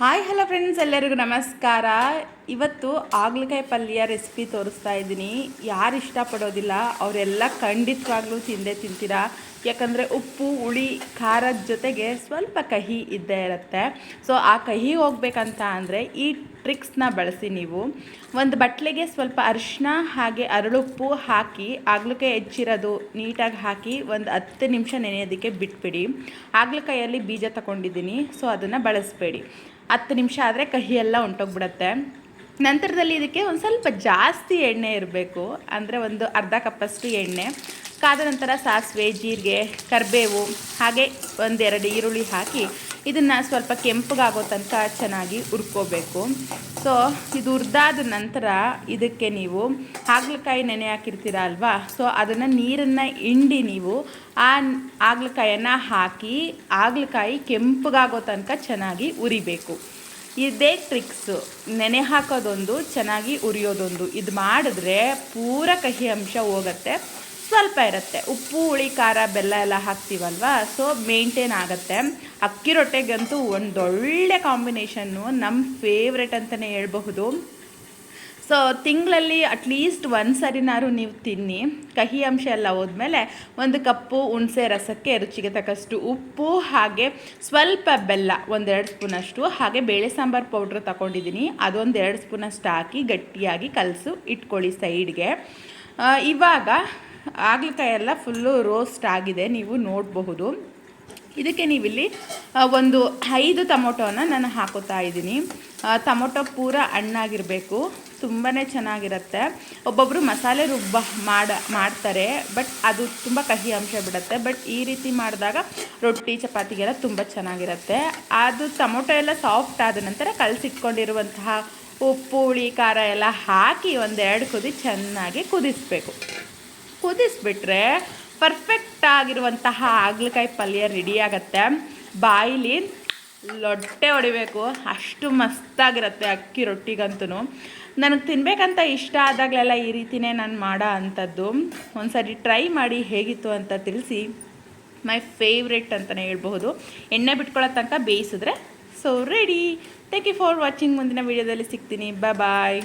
Hi hello friends, ಎಲ್ಲರಿಗೂ ನಮಸ್ಕಾರ. ಇವತ್ತು ಹಾಗಲಕಾಯಿ ಪಲ್ಯ ರೆಸಿಪಿ ತೋರಿಸ್ತಾ ಇದ್ದೀನಿ. ಯಾರು ಇಷ್ಟಪಡೋದಿಲ್ಲ ಅವರೆಲ್ಲ ಖಂಡಿತವಾಗ್ಲೂ ತಿಂತೀರಾ. ಯಾಕಂದರೆ ಉಪ್ಪು ಹುಳಿ ಖಾರದ ಜೊತೆಗೆ ಸ್ವಲ್ಪ ಕಹಿ ಇದ್ದೇ ಇರುತ್ತೆ. ಸೊ ಆ ಕಹಿ ಹೋಗ್ಬೇಕಂತ ಅಂದರೆ ಈ ಟ್ರಿಕ್ಸ್ನ ಬಳಸಿ. ನೀವು ಒಂದು ಬಟ್ಲಿಗೆ ಸ್ವಲ್ಪ ಅರಿಶಿನ ಹಾಗೆ ಅರಳುಪ್ಪು ಹಾಕಿ ಹಾಗಲಕಾಯಿ ಹೆಚ್ಚಿರೋದು ನೀಟಾಗಿ ಹಾಕಿ ಒಂದು 10 ನಿಮಿಷ ನೆನೆಯೋದಕ್ಕೆ ಬಿಟ್ಬಿಡಿ. ಹಾಗಲಕಾಯಲ್ಲಿ ಬೀಜ ತಗೊಂಡಿದ್ದೀನಿ, ಸೊ ಅದನ್ನು ಬಳಸಬೇಡಿ. 10 ನಿಮಿಷ ಆದರೆ ಕಹಿ ಎಲ್ಲ ಹೊಂಟೋಗ್ಬಿಡುತ್ತೆ. ನಂತರದಲ್ಲಿ ಇದಕ್ಕೆ ಒಂದು ಸ್ವಲ್ಪ ಜಾಸ್ತಿ ಎಣ್ಣೆ ಇರಬೇಕು, ಅಂದರೆ ಒಂದು ಅರ್ಧ ಕಪ್ಪಷ್ಟು ಎಣ್ಣೆ ಕಾದ ನಂತರ ಸಾಸಿವೆ, ಜೀರಿಗೆ, ಕರಿಬೇವು ಹಾಗೆ 1-2 ಈರುಳ್ಳಿ ಹಾಕಿ ಇದನ್ನು ಸ್ವಲ್ಪ ಕೆಂಪಗಾಗೋ ತನಕ ಚೆನ್ನಾಗಿ ಹುರ್ಕೋಬೇಕು. ಸೊ ಇದು ಹುರಿದಾದ ನಂತರ ಇದಕ್ಕೆ ನೀವು ಹಾಗಲಕಾಯಿ ನೆನೆ ಹಾಕಿರ್ತೀರ ಅಲ್ವಾ, ಸೊ ಅದನ್ನು ನೀರನ್ನು ಹಿಂಡಿ ನೀವು ಆ ಹಾಗಲಕಾಯನ್ನು ಹಾಕಿ ಹಾಗಲಕಾಯಿ ಕೆಂಪಗಾಗೋ ತನಕ ಚೆನ್ನಾಗಿ ಹುರಿಬೇಕು. ಇದೇ ಟ್ರಿಕ್ಸು, ನೆನೆ ಹಾಕೋದೊಂದು ಚೆನ್ನಾಗಿ ಉರಿಯೋದೊಂದು. ಇದು ಮಾಡಿದ್ರೆ ಪೂರ ಕಹಿ ಅಂಶ ಹೋಗುತ್ತೆ, ಸ್ವಲ್ಪ ಇರುತ್ತೆ. ಉಪ್ಪು ಹುಳಿ ಖಾರ ಬೆಲ್ಲ ಎಲ್ಲ ಹಾಕ್ತೀವಲ್ವ, ಸೊ ಮೇಂಟೈನ್ ಆಗುತ್ತೆ. ಅಕ್ಕಿ ರೊಟ್ಟೆಗಂತೂ ಒಂದೊಳ್ಳೆ ಕಾಂಬಿನೇಷನ್ನು, ನಮ್ಮ ಫೇವ್ರೆಟ್ ಅಂತಲೇ ಹೇಳ್ಬಹುದು. ಸೊ ತಿಂಗಳಲ್ಲಿ ಅಟ್ಲೀಸ್ಟ್ ಒಂದು ಸರಿನಾರು ನೀವು ತಿನ್ನಿ. ಕಹಿ ಅಂಶ ಎಲ್ಲ ಹೋದ್ಮೇಲೆ 1 ಕಪ್ಪು ಹುಣಸೆ ರಸಕ್ಕೆ ರುಚಿಗೆ ತಕ್ಕಷ್ಟು ಉಪ್ಪು ಹಾಗೆ ಸ್ವಲ್ಪ ಬೆಲ್ಲ 1-2 ಸ್ಪೂನಷ್ಟು ಹಾಗೆ ಬೇಳೆ ಸಾಂಬಾರು ಪೌಡ್ರ್ ತಗೊಂಡಿದ್ದೀನಿ, ಅದೊಂದು 2 ಸ್ಪೂನಷ್ಟು ಹಾಕಿ ಗಟ್ಟಿಯಾಗಿ ಕಲಸು ಇಟ್ಕೊಳ್ಳಿ ಸೈಡ್ಗೆ. ಇವಾಗ ಹಾಗಲಕಾಯಿ ಎಲ್ಲ ಫುಲ್ಲು ರೋಸ್ಟ್ ಆಗಿದೆ, ನೀವು ನೋಡಬಹುದು. ಇದಕ್ಕೆ ನೀವಿಲ್ಲಿ ಒಂದು 5 ಟೊಮೊಟೊನ ನಾನು ಹಾಕೋತಾ ಇದ್ದೀನಿ. ಟೊಮೊಟೊ ಪೂರ ಹಣ್ಣಾಗಿರಬೇಕು, ತುಂಬಾ ಚೆನ್ನಾಗಿರುತ್ತೆ. ಒಬ್ಬೊಬ್ಬರು ಮಸಾಲೆ ಮಾಡ್ತಾರೆ, ಬಟ್ ಅದು ತುಂಬ ಕಹಿ ಅಂಶ ಬಿಡುತ್ತೆ. ಬಟ್ ಈ ರೀತಿ ಮಾಡಿದಾಗ ರೊಟ್ಟಿ ಚಪಾತಿಗೆಲ್ಲ ತುಂಬ ಚೆನ್ನಾಗಿರುತ್ತೆ. ಅದು ಟೊಮೊಟೊ ಎಲ್ಲ ಸಾಫ್ಟ್ ಆದ ನಂತರ ಕಲಸಿಟ್ಕೊಂಡಿರುವಂತಹ ಉಪ್ಪು ಹುಳಿ ಖಾರ ಎಲ್ಲ ಹಾಕಿ 1-2 ಕುದಿ ಚೆನ್ನಾಗಿ ಕುದಿಸ್ಬಿಟ್ರೆ ಪರ್ಫೆಕ್ಟ್ ಆಗಿರುವಂತಹ ಹಾಗಲಕಾಯಿ ಪಲ್ಯ ರೆಡಿಯಾಗತ್ತೆ. ಬಾಯಿಲಿ ಲೊಟ್ಟೆ ಹೊಡಿಬೇಕು, ಅಷ್ಟು ಮಸ್ತಾಗಿರುತ್ತೆ ಅಕ್ಕಿ ರೊಟ್ಟಿಗಂತೂ. ನನಗೆ ತಿನ್ನಬೇಕಂತ ಇಷ್ಟ ಆದಾಗಲೆಲ್ಲ ಈ ರೀತಿಯೇ ನಾನು ಮಾಡೋ ಅಂಥದ್ದು. ಒಂದು ಸರಿ ಟ್ರೈ ಮಾಡಿ ಹೇಗಿತ್ತು ಅಂತ ತಿಳಿಸಿ. ಮೈ ಫೇವ್ರೆಟ್ ಅಂತಲೇ ಹೇಳ್ಬಹುದು. ಎಣ್ಣೆ ಬಿಟ್ಕೊಳ್ಳೋ ತನಕ ಬೇಯಿಸಿದ್ರೆ so ready. Thank you for watching. ಮುಂದಿನ ವೀಡಿಯೋದಲ್ಲಿ ಸಿಗ್ತೀನಿ. ಬಾಯ್.